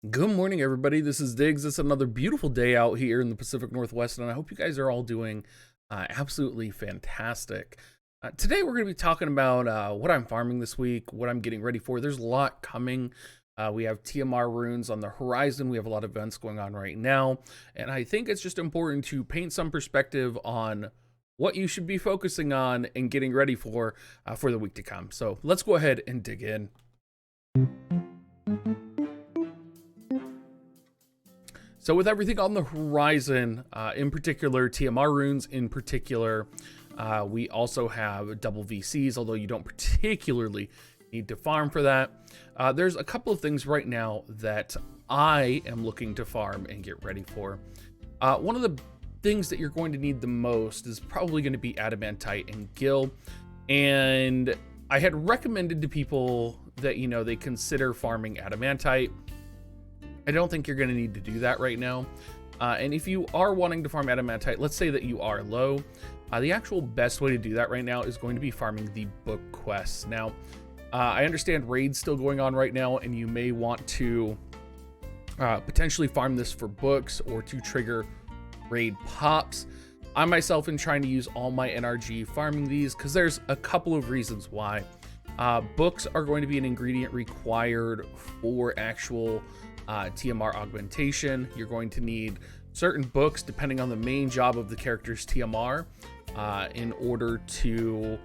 Good morning, everybody. This is Diggs. It's another beautiful day out here in the Pacific Northwest, and I hope you guys are all doing absolutely fantastic. Today, we're going to be talking about what I'm farming this week, what I'm getting ready for. There's a lot coming. We have TMR runes on the horizon. We have a lot of events going on right now, and I think it's just important to paint some perspective on what you should be focusing on and getting ready for the week to come. So let's go ahead and dig in. So with everything on the horizon, in particular, TMR runes in particular, we also have double VCs, although you don't particularly need to farm for that. There's a couple of things right now that I am looking to farm and get ready for. One of the things that you're going to need the most is probably going to be Adamantite and Gil. And I had recommended to people that, they consider farming Adamantite. I don't think you're going to need to do that right now. And if you are wanting to farm Adamantite, let's say that you are low, the actual best way to do that right now is going to be farming the book quests. Now, I understand raids still going on right now, and you may want to potentially farm this for books or to trigger raid pops. I myself am trying to use all my NRG farming these because there's a couple of reasons why. Books are going to be an ingredient required for actual TMR augmentation. You're going to need certain books depending on the main job of the character's TMR in order to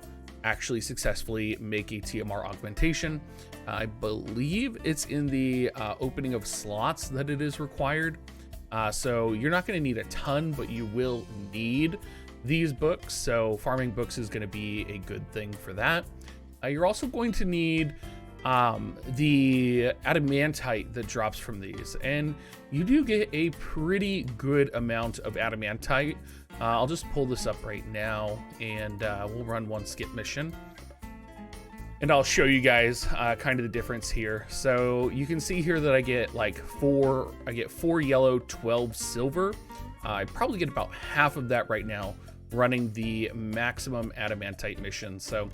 actually successfully make a TMR augmentation. I believe it's in the opening of slots that it is required. So you're not going to need a ton, but you will need these books. So farming books is going to be a good thing for that. You're also going to need the Adamantite that drops from these, and you do get a pretty good amount of Adamantite. I'll just pull this up right now, and we'll run one skip mission, and I'll show you guys kind of the difference here. So you can see here that I get like four yellow, 12 silver. I probably get about half of that right now running the maximum Adamantite mission. So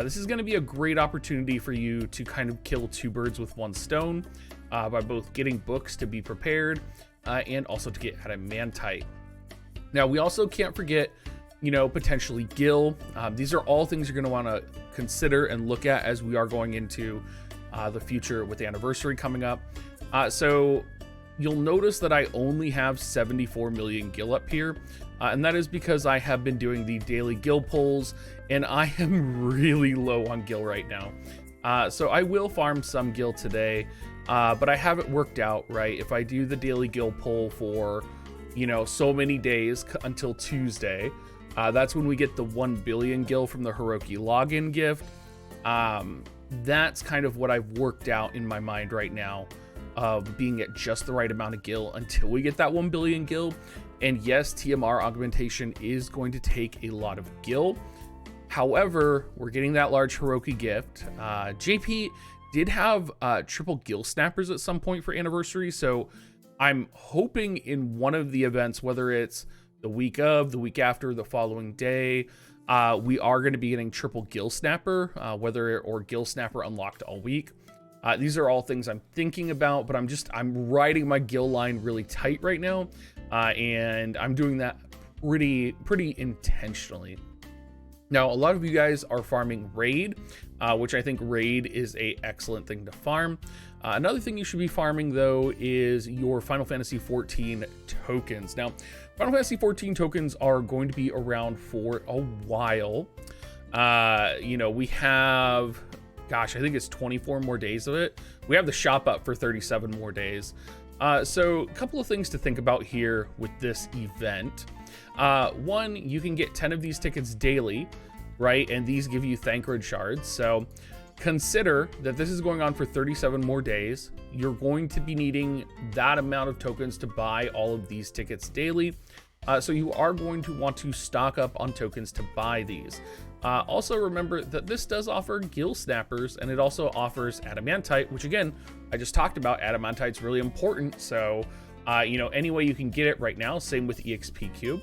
this is going to be a great opportunity for you to kind of kill two birds with one stone by both getting books to be prepared and also to get Adamantite. Now, we also can't forget, potentially Gil. These are all things you're going to want to consider and look at as we are going into the future with the anniversary coming up. So you'll notice that I only have 74 million Gil up here. And that is because I have been doing the daily Gil pulls, and I am really low on Gil right now. So I will farm some Gil today, but I have it worked out, right? If I do the daily Gil pull for, so many days until Tuesday, that's when we get the 1 billion Gil from the Hiroki login gift. That's kind of what I've worked out in my mind right now, of being at just the right amount of Gil until we get that 1 billion Gil. And yes, TMR augmentation is going to take a lot of Gil. However, we're getting that large Hiroki gift. JP did have triple Gil snappers at some point for anniversary, so I'm hoping in one of the events, whether it's the week of, the week after, the following day, we are going to be getting triple Gil snapper, or Gil snapper unlocked all week. These are all things I'm thinking about, but I'm riding my Gil line really tight right now, and I'm doing that pretty intentionally. Now, a lot of you guys are farming raid, which I think raid is a excellent thing to farm. Another thing you should be farming, though, is your Final Fantasy XIV tokens. Now, Final Fantasy XIV tokens are going to be around for a while. We have, gosh, I think it's 24 more days of it. We have the shop up for 37 more days. So a couple of things to think about here with this event. One, you can get 10 of these tickets daily, right? And these give you Thancred shards. So consider that this is going on for 37 more days. You're going to be needing that amount of tokens to buy all of these tickets daily. So you are going to want to stock up on tokens to buy these. Also remember that this does offer Gil snappers, and it also offers Adamantite, which again, I just talked about. Adamantite's really important. So, any way you can get it right now, same with EXP Cube.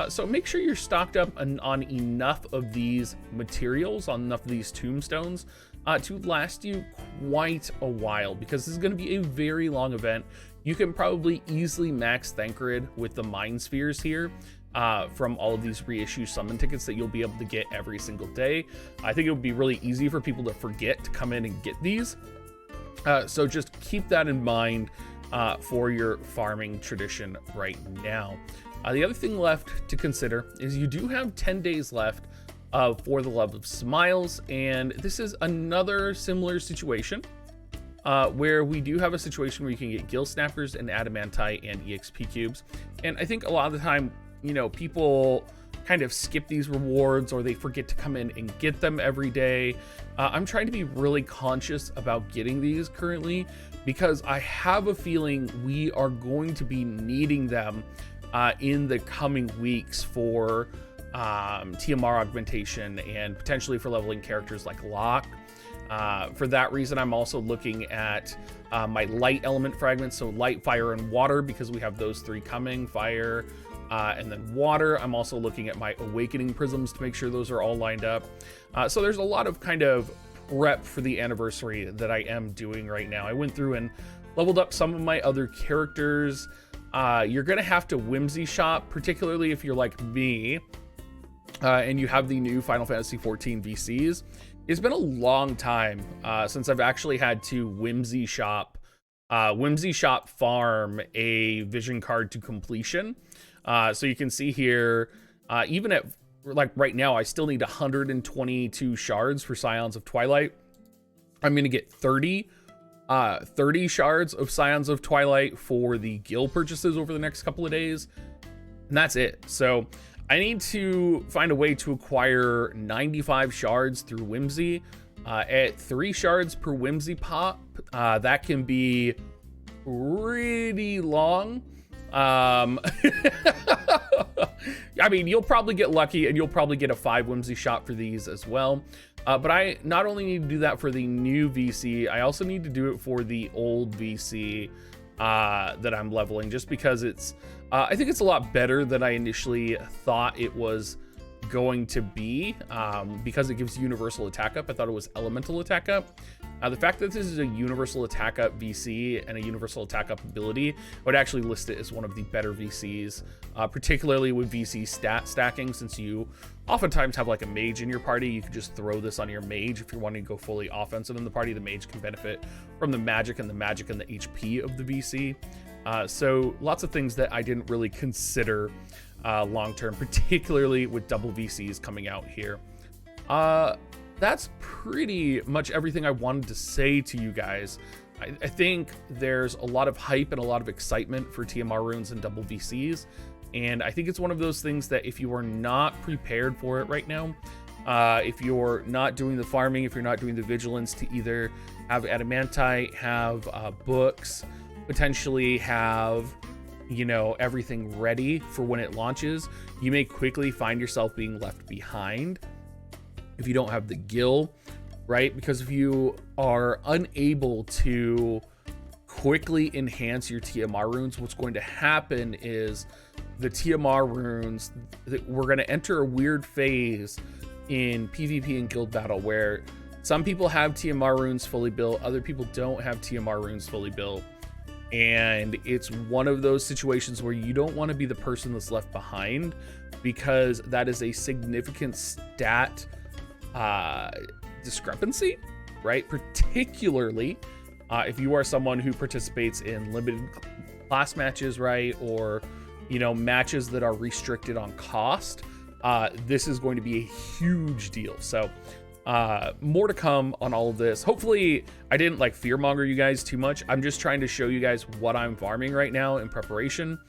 So make sure you're stocked up on enough of these materials, on enough of these tombstones, to last you quite a while, because this is going to be a very long event. You can probably easily max Thancred with the Mind Spheres here from all of these reissue summon tickets that you'll be able to get every single day. I think it would be really easy for people to forget to come in and get these. So just keep that in mind for your farming tradition right now. The other thing left to consider is you do have 10 days left for the Love of Smiles, and this is another similar situation where we do have a situation where you can get Gill Snappers and Adamantite and EXP cubes. And I think a lot of the time, you know, people kind of skip these rewards or they forget to come in and get them every day. I'm trying to be really conscious about getting these currently, because I have a feeling we are going to be needing them in the coming weeks for TMR augmentation and potentially for leveling characters like Locke. For that reason, I'm also looking at my light element fragments, so light, fire, and water, because we have those three coming, fire, and then water. I'm also looking at my awakening prisms to make sure those are all lined up. So there's a lot of kind of prep for the anniversary that I am doing right now. I went through and leveled up some of my other characters. You're gonna have to whimsy shop, particularly if you're like me, and you have the new Final Fantasy XIV VCs. It's been a long time since I've actually had to whimsy shop farm a vision card to completion. So you can see here, even at like right now, I still need 122 shards for Scions of Twilight. I'm gonna get 30 shards of Scions of Twilight for the Gill purchases over the next couple of days, and that's it. So I need to find a way to acquire 95 shards through Whimsy. At 3 shards per Whimsy pop, that can be pretty long. I mean, you'll probably get lucky and you'll probably get a 5 Whimsy shot for these as well. But I not only need to do that for the new VC, I also need to do it for the old VC that I'm leveling, just because it's I think it's a lot better than I initially thought it was going to be, because it gives universal attack up. I thought it was elemental attack up. The fact that this is a universal attack up VC and a universal attack up ability, I would actually list it as one of the better VCs, particularly with VC stat stacking. Since you oftentimes have like a mage in your party, you can just throw this on your mage. If you're wanting to go fully offensive in the party, the mage can benefit from the magic and the HP of the VC. So lots of things that I didn't really consider long-term, particularly with double VCs coming out here. That's pretty much everything I wanted to say to you guys. I think there's a lot of hype and a lot of excitement for TMR runes and double VCs, and I think it's one of those things that if you are not prepared for it right now, if you're not doing the farming, if you're not doing the vigilance to either have Adamantite, have books, potentially have, you know, everything ready for when it launches, you may quickly find yourself being left behind if you don't have the Gill, right? Because if you are unable to quickly enhance your TMR runes, what's going to happen is the TMR runes, we're going to enter a weird phase in PvP and guild battle where some people have TMR runes fully built, other people don't have TMR runes fully built. And it's one of those situations where you don't want to be the person that's left behind, because that is a significant stat discrepancy, right? Particularly if you are someone who participates in limited class matches, right? Or, you know, matches that are restricted on cost. This is going to be a huge deal. So more to come on all of this. Hopefully I didn't like fearmonger you guys too much. I'm just trying to show you guys what I'm farming right now in preparation.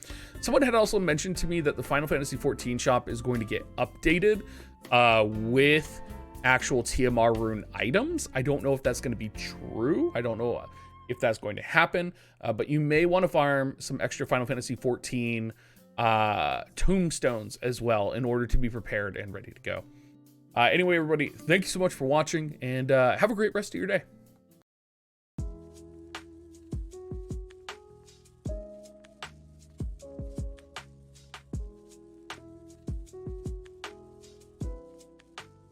Someone had also mentioned to me that the Final Fantasy XIV shop is going to get updated with actual TMR rune items. I don't know if that's going to be true. I don't know if that's going to happen, but you may want to farm some extra Final Fantasy XIV tombstones as well in order to be prepared and ready to go. Anyway, everybody, thank you so much for watching, and have a great rest of your day.